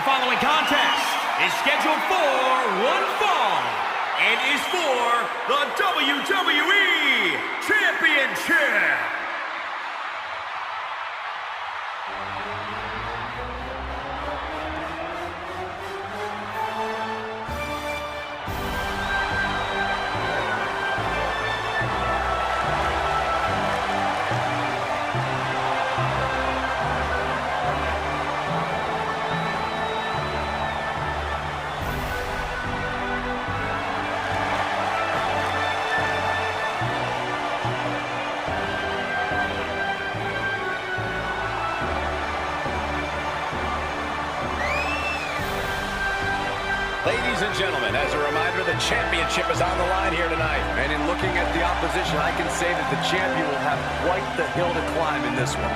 The following contest is scheduled for one fall and is for the WWE Championship. Ladies and gentlemen, as a reminder, the championship is on the line here tonight. And in looking at the opposition, I can say that the champion will have quite the hill to climb in this one.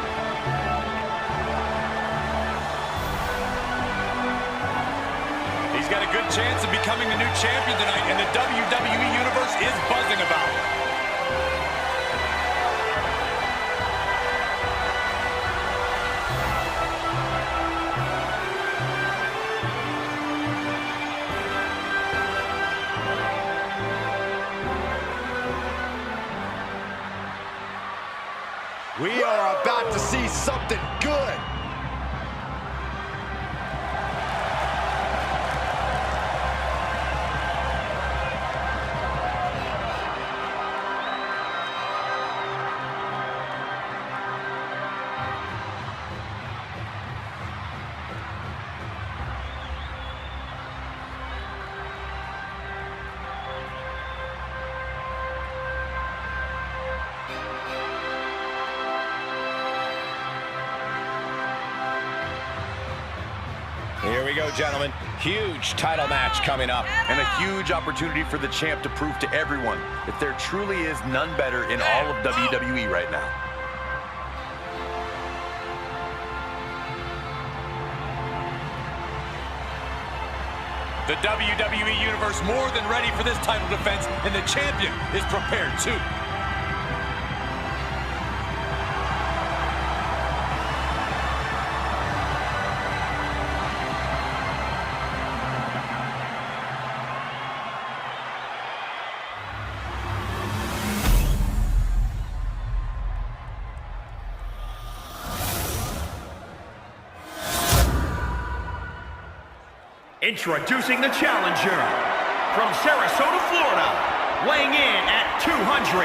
He's got a good chance of becoming the new champion tonight, and the WWE Universe is buzzing about it. We are about to see something good. Here we go, gentlemen. Huge title match coming up. And a huge opportunity for the champ to prove to everyone that there truly is none better in all of WWE right now. The WWE Universe more than ready for this title defense, and the champion is prepared too. Introducing the challenger from Sarasota, Florida, weighing in at 239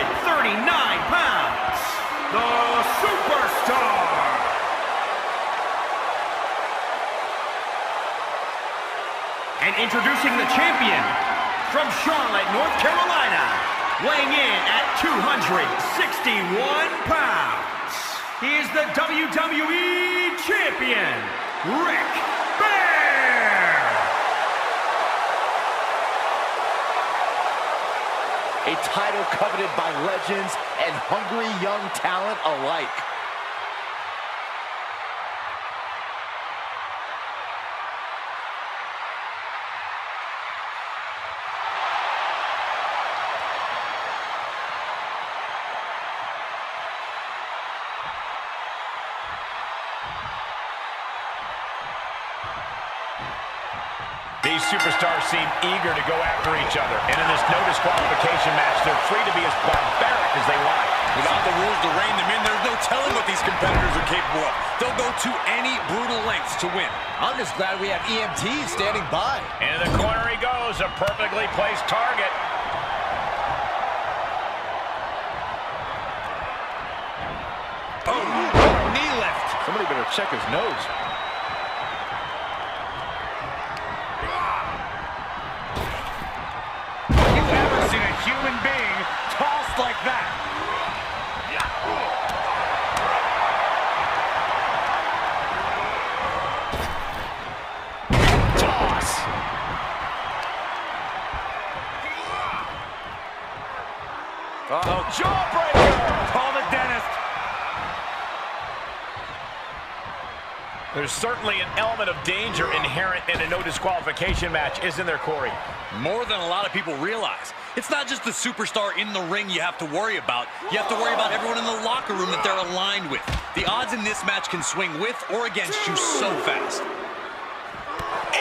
pounds, the Superstar. And introducing the champion from Charlotte, North Carolina, weighing in at 261 pounds. He is the WWE Champion, Ric Flair. A title coveted by legends and hungry young talent alike. These superstars seem eager to go after each other. And in this no disqualification match, they're free to be as barbaric as they like. Without the rules to rein them in, there's no telling what these competitors are capable of. They'll go to any brutal lengths to win. I'm just glad we have EMTs standing by. Into the corner he goes, a perfectly placed target. Oh, knee lift. Somebody better check his nose. Human being tossed like that. Toss. Uh-oh, jawbreaker. Call the dentist. There's certainly an element of danger inherent in a no disqualification match, isn't there, Corey? More than a lot of people realize. It's not just the superstar in the ring you have to worry about. You have to worry about everyone in the locker room that they're aligned with. The odds in this match can swing with or against you so fast.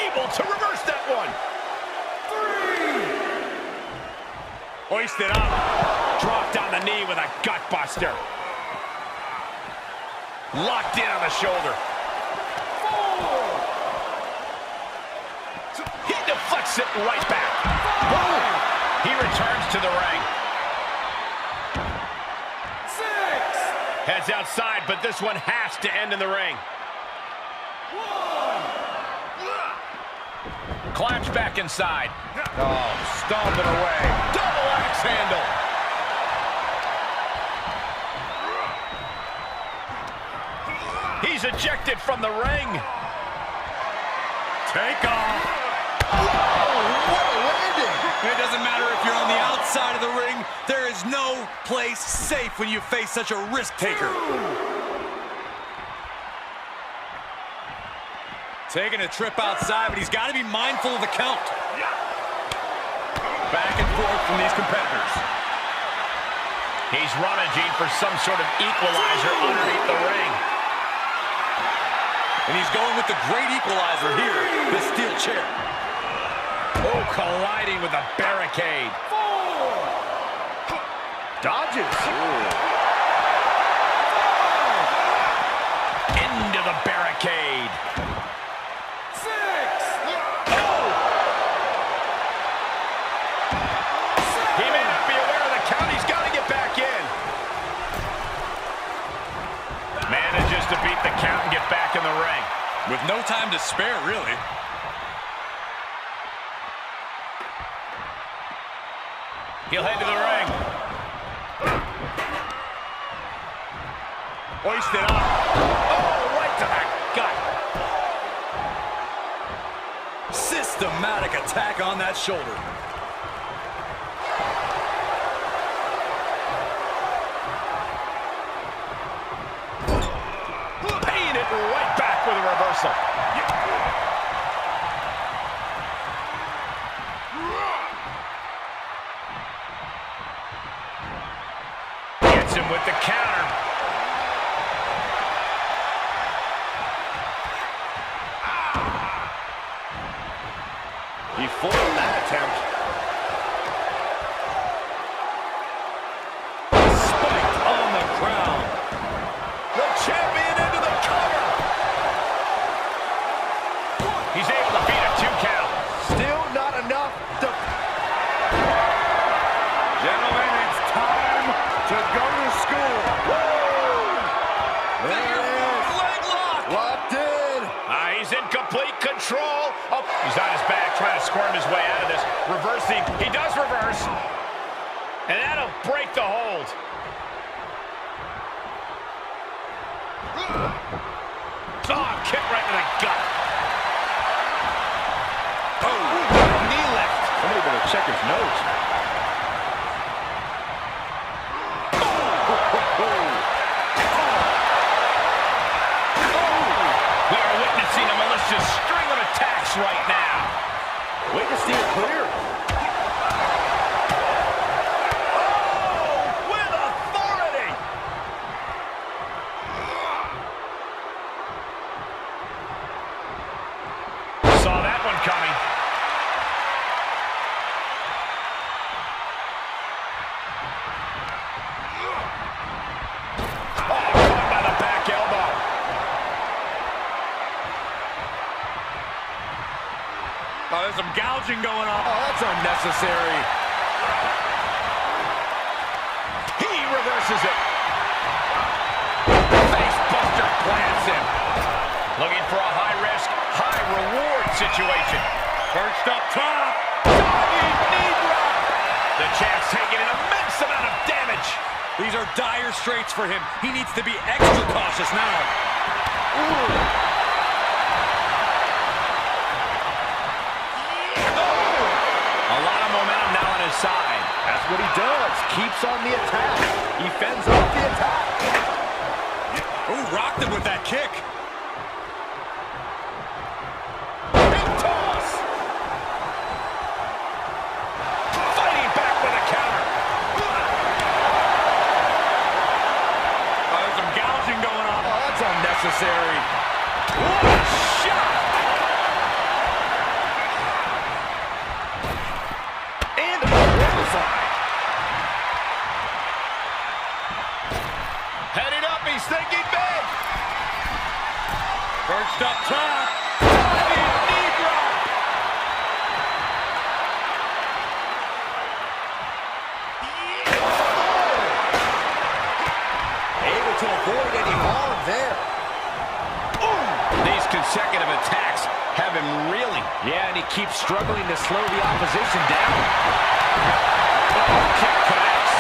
able to reverse that one. 3. Hoisted up. Dropped on the knee with a gut buster. Locked in on the shoulder. 4. He deflects it right back. Boom. He returns to the ring. 6. Heads outside, but this one has to end in the ring. 1. Climbs back inside. Oh, stomping away. Double axe handle. He's ejected from the ring. Take off. What a landing. It doesn't matter if you're on the outside of the ring. There is no place safe when you face such a risk taker. Taking a trip outside, but he's got to be mindful of the count. Back and forth from these competitors. He's rummaging for some sort of equalizer underneath the ring. And he's going with the great equalizer here, the steel chair. Oh, colliding with a barricade. 4. Dodges. Into the barricade. 6. He may not be aware of the count. He's got to get back in. Manages to beat the count and get back in the ring. With no time to spare, really. He'll head to the ring. Hoisted up. Oh, right to the gut. Systematic attack on that shoulder. Paying it right back with a reversal. Gets him with the counter. He foiled that attempt. Spiked on the ground. The champion into the cover. He's able to beat a 2 count. Still not enough to... Gentlemen, it's time to go to school. There it is. Leg lock. Locked in. He's in complete control. Oh, he's on his back trying to squirm his way out of this. Reversing. He does reverse. And that'll break the hold. Oh, kick right to the gut. Oh, knee lift. Somebody better check his nose. We are witnessing a malicious string of attacks right now. Way to steer clear. Oh, with authority. Saw that one coming. Oh, caught by the back elbow. Oh, there's some gouging going on. Oh, that's unnecessary. He reverses it. Face buster plants him. Looking for a high-risk, high-reward situation. Perched up top. Diving knee drop. The champ's taking an immense amount of damage. These are dire straits for him. He needs to be extra cautious now. A lot of momentum now on his side. That's what he does. Keeps on the attack. He fends off the attack. Ooh, rocked him with that kick. Big toss. Fighting back with a counter. Oh, there's some gouging going on. Oh, that's unnecessary. What a shot. Heading up, he's thinking big. Perched up top. Knee drop. Able to avoid any harm there. These consecutive attacks have him reeling. Yeah, and he keeps struggling to slow the opposition down. Oh, kick connects.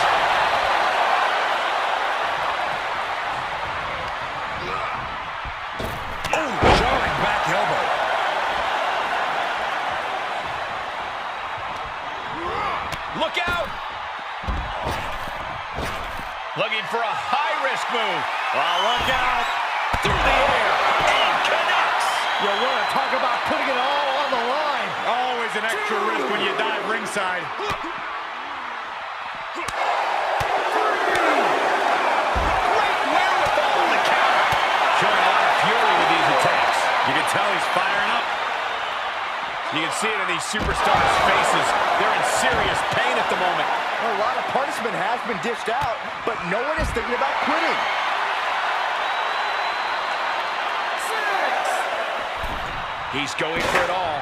Oh, jarring back elbow. Look out! Looking for a high-risk move. Oh, look out. Through the air. And connects. You want to talk about putting it all on the line. Always an extra risk when you dive ringside. Great wherewithal on the counter. Showing a lot of fury with these attacks. You can tell he's firing up. You can see it in these superstars' faces. They're in serious pain at the moment. A lot of punishment has been dished out, but no one is thinking about quitting. He's going for it all.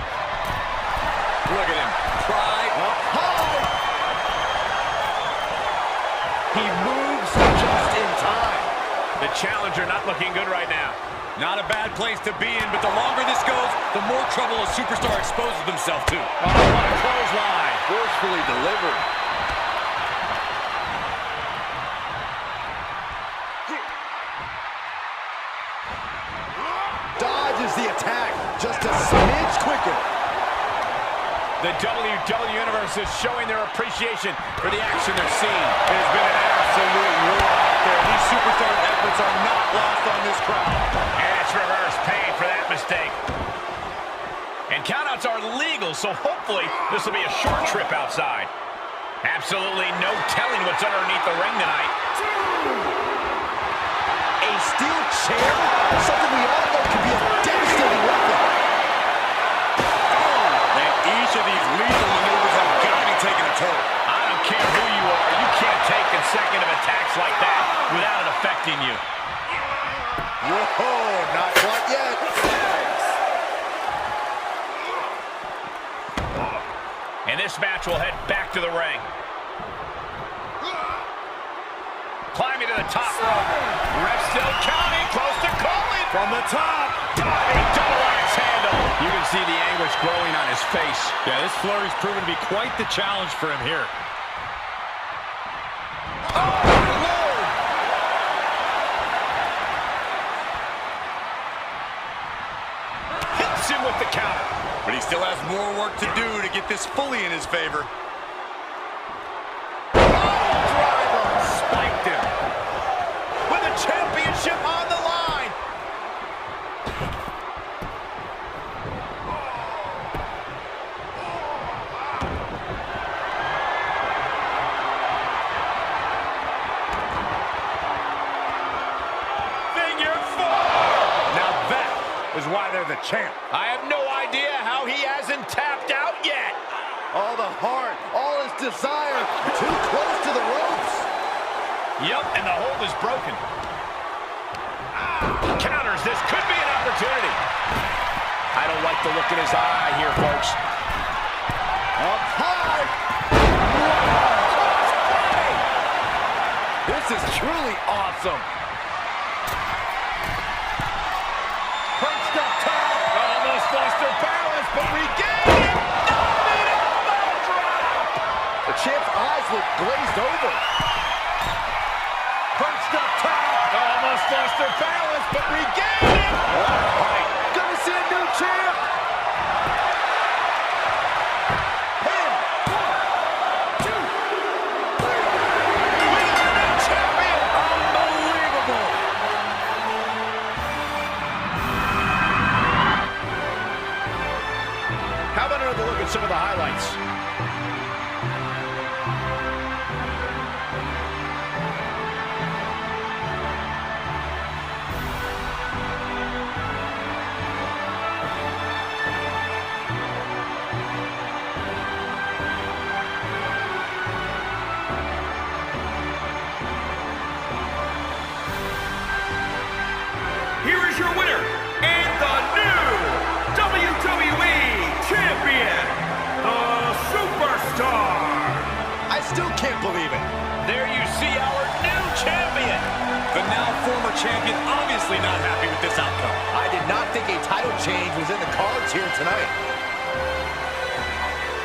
Look at him. Pride up High. He moves just in time. The challenger not looking good right now. Not a bad place to be in, but the longer this goes, the more trouble a superstar exposes himself to. Oh, what a clothesline. Forcefully delivered. Dodges the attack just a smidge quicker. The WW Universe is showing their appreciation for the action they're seeing. It has been an absolute war out there. These superstars' efforts are not lost on this crowd. And it's reverse pain for that mistake. And countouts are legal, so hopefully this will be a short trip outside. Absolutely no telling what's underneath the ring tonight. A steel chair? Something we all know can be a devastating weapon. And each of these lethal maneuvers have got to be taking a toll. I don't care who you are. You can't take consecutive attacks like that without it affecting you. Whoa, not quite yet. And this match will head back to the ring. Climbing to the top rope. Ref still counting, close to calling. From the top. Diving double axe handle. You can see the anguish growing on his face. Yeah, this flurry's proven to be quite the challenge for him here. Hits him with the counter. But he still has more work to do to get this fully in his favor. Driver spiked him. With the championship on the line. Figure four. Now that is why they're the champ. I have no idea how he hasn't tapped out yet. All the heart, all his desire, too close to the ropes. Yep, and the hold is broken. Counters, this could be an opportunity. I don't like the look in his eye here, folks. Up high. This is truly awesome. Punched up top. Almost lost their balance, but regained it. Diving elbow drop. The champ's eyes look glazed over. Punched up top. Almost lost their balance, but regained it. What a fight. Gonna see a new champ. Pin. 1, 2, 3. We got a new champion. Unbelievable. How about another look at some of the highlights? still can't believe it. There you see our new champion. The now former champion obviously not happy with this outcome. I did not think a title change was in the cards here tonight.